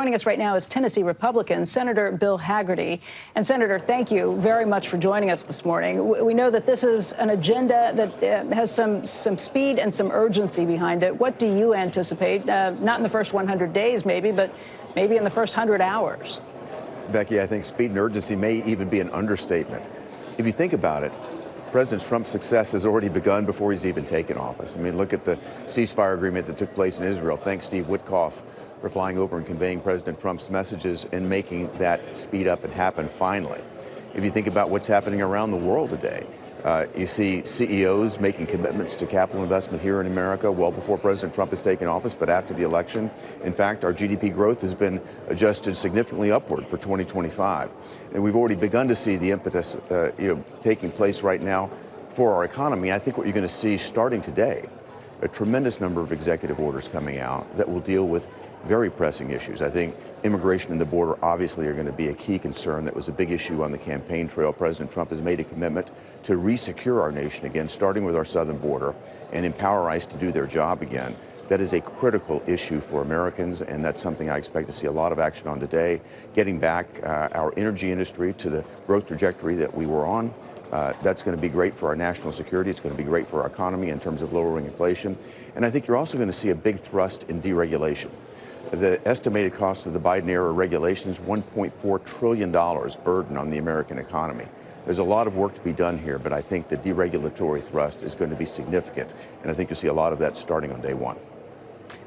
Joining us right now is Tennessee Republican Senator Bill Hagerty. And Senator, thank you very much for joining us this morning. We know that this is an agenda that has some speed and some urgency behind it. What do you anticipate, not in the first 100 days maybe, but maybe in the first 100 hours? Becky, I think speed and urgency may even be an understatement. If you think about it, President Trump's success has already begun before he's even taken office. I mean, look at the ceasefire agreement that took place in Israel. Thanks, Steve Witkoff, for flying over and conveying President Trump's messages and making that speed up and happen finally. If you think about what's happening around the world today, you see CEOs making commitments to capital investment here in America well before President Trump has taken office, but after the election. In fact, our GDP growth has been adjusted significantly upward for 2025. And we've already begun to see the impetus taking place right now for our economy. I think what you're going to see starting today, a tremendous number of executive orders coming out that will deal with very pressing issues. I think immigration and the border obviously are going to be a key concern. That was a big issue on the campaign trail. President Trump has made a commitment to re-secure our nation again, starting with our southern border, and empower ICE to do their job again. That is a critical issue for Americans, and that's something I expect to see a lot of action on today. Getting back our energy industry to the growth trajectory that we were on. That's going to be great for our national security. It's going to be great for our economy in terms of lowering inflation. And I think you're also going to see a big thrust in deregulation. The estimated cost of the Biden-era regulations, $1.4 trillion burden on the American economy. There's a lot of work to be done here, but I think the deregulatory thrust is going to be significant, and I think you'll see a lot of that starting on day one.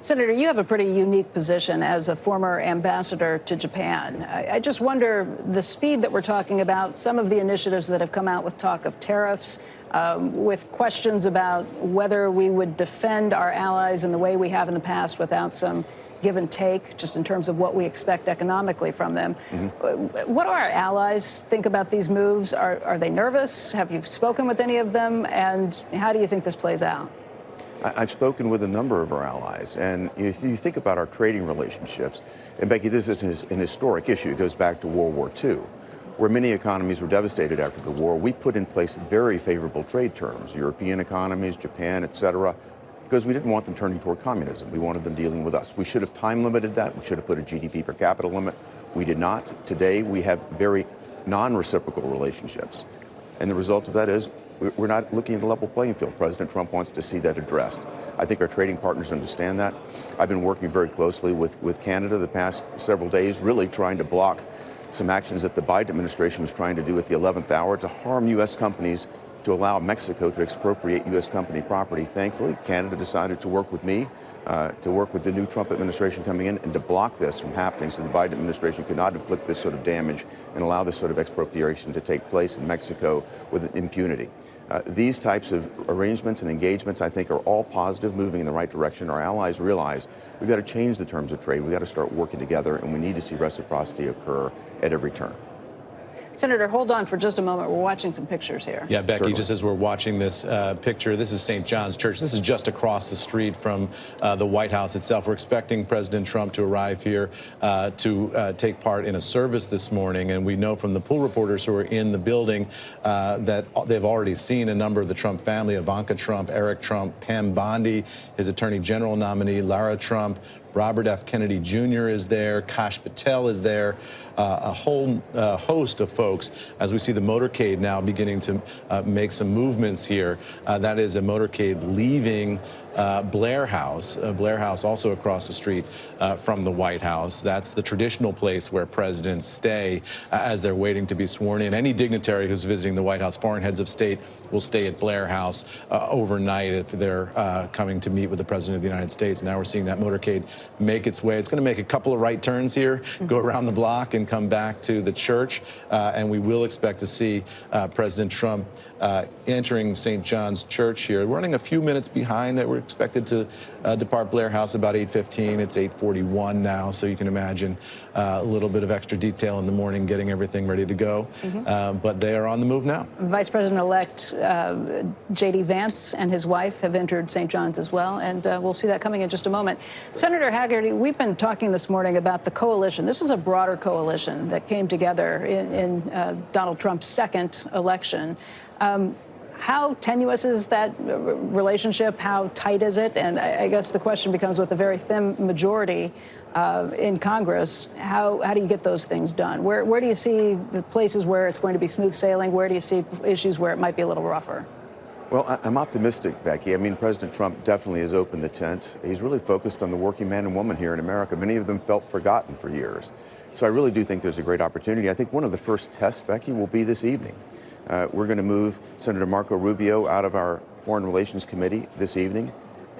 Senator, you have a pretty unique position as a former ambassador to Japan. I just wonder, the speed that we're talking about, some of the initiatives that have come out with talk of tariffs, with questions about whether we would defend our allies in the way we have in the past without some give and take, just in terms of what we expect economically from them. What do our allies think about these moves? Are they nervous? Have you spoken with any of them? And how do you think this plays out? I've spoken with a number of our allies, and if you think about our trading relationships, and Becky, this is an historic issue. It goes back to World War II, where many economies were devastated after the war. We put in place very favorable trade terms, European economies, Japan, et cetera, because we didn't want them turning toward communism. We wanted them dealing with us. We should have time limited that. We should have put a GDP per capita limit. We did not. Today, we have very non-reciprocal relationships. And the result of that is we're not looking at a level playing field. President Trump wants to see that addressed. I think our trading partners understand that. I've been working very closely with Canada the past several days, really trying to block some actions that the Biden administration was trying to do at the 11th hour to harm U.S. companies, to allow Mexico to expropriate U.S. company property. Thankfully, Canada decided to work with me, to work with the new Trump administration coming in, and to block this from happening so the Biden administration could not inflict this sort of damage and allow this sort of expropriation to take place in Mexico with impunity. These types of arrangements and engagements, I think, are all positive, moving in the right direction. Our allies realize we've got to change the terms of trade. We've got to start working together, and we need to see reciprocity occur at every turn. Senator, hold on for just a moment. We're watching some pictures here. Yeah, Becky, Certainly. just as we're watching this picture, this is St. John's Church. This is just across the street from the White House itself. We're expecting President Trump to arrive here to take part in a service this morning. And we know from the pool reporters who are in the building that they've already seen a number of the Trump family, Ivanka Trump, Eric Trump, Pam Bondi, his attorney general nominee, Lara Trump, Robert F. Kennedy Jr. is there, Kash Patel is there, a whole host of folks as we see the motorcade now beginning to make some movements here. That is a motorcade leaving Blair House also across the street from the White House. That's the traditional place where presidents stay as they're waiting to be sworn in. Any dignitary who's visiting the White House, foreign heads of state, will stay at Blair House overnight if they're coming to meet with the President of the United States. Now we're seeing that motorcade make its way. It's going to make a couple of right turns here, go around the block and come back to the church. And we will expect to see President Trump entering St. John's Church here. We're running a few minutes behind that. We're expected to depart Blair House about 8:15. It's 8:41 now, so you can imagine a little bit of extra detail in the morning getting everything ready to go. But they are on the move now. Vice President-elect J.D. Vance and his wife have entered St. John's as well, and we'll see that coming in just a moment. Senator Hagerty, we've been talking this morning about the coalition. This is a broader coalition that came together in Donald Trump's second election. How tenuous is that relationship? How tight is it? And I guess the question becomes, with a very thin majority, in Congress, how do you get those things done? Where do you see the places where it's going to be smooth sailing? Where do you see issues where it might be a little rougher? Well, I'm optimistic, Becky. I mean, President Trump definitely has opened the tent. He's really focused on the working man and woman here in America. Many of them felt forgotten for years. So I really do think there's a great opportunity. I think one of the first tests, Becky, will be this evening. We're going to move Senator Marco Rubio out of our Foreign Relations Committee this evening,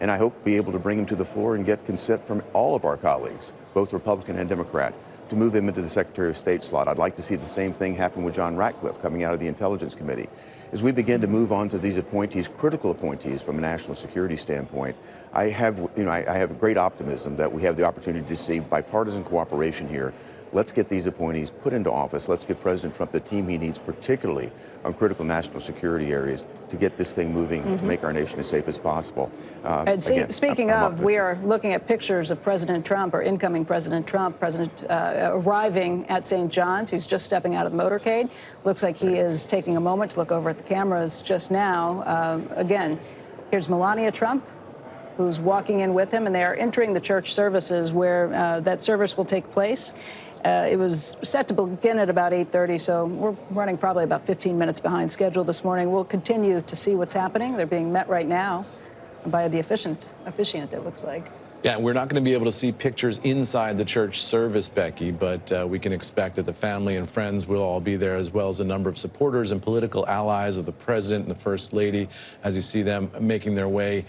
and I hope be able to bring him to the floor and get consent from all of our colleagues, both Republican and Democrat, to move him into the Secretary of State slot. I'd like to see the same thing happen with John Ratcliffe coming out of the Intelligence Committee. As we begin to move on to these appointees, critical appointees from a national security standpoint, I have great optimism that we have the opportunity to see bipartisan cooperation here. Let's get these appointees put into office. Let's give President Trump the team he needs, particularly on critical national security areas, to get this thing moving, to make our nation as safe as possible. And speaking of, we are looking at pictures of President Trump, or incoming President Trump, arriving at St. John's. He's just stepping out of the motorcade. Looks like he is taking a moment to look over at the cameras just now. Again, here's Melania Trump, who's walking in with him, and they are entering the church services where that service will take place. It was set to begin at about 8:30, so we're running probably about 15 minutes behind schedule this morning. We'll continue to see what's happening. They're being met right now by the officiant, it looks like. Yeah, we're not going to be able to see pictures inside the church service, Becky, but we can expect that the family and friends will all be there, as well as a number of supporters and political allies of the president and the first lady, as you see them making their way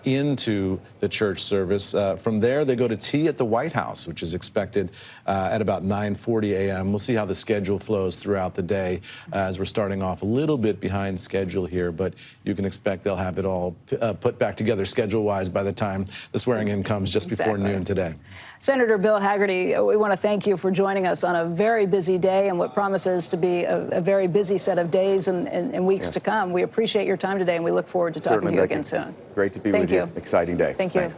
into the church service. From there, they go to tea at the White House, which is expected at about 9:40 a.m. We'll see how the schedule flows throughout the day, as we're starting off a little bit behind schedule here, but you can expect they'll have it all put back together schedule-wise by the time the swearing-in comes just before noon today. Senator Bill Hagerty, we want to thank you for joining us on a very busy day and what promises to be a very busy set of days and weeks to come. We appreciate your time today, and we look forward to talking to you again soon. Great to be with you. Exciting day. Thank you. Thanks.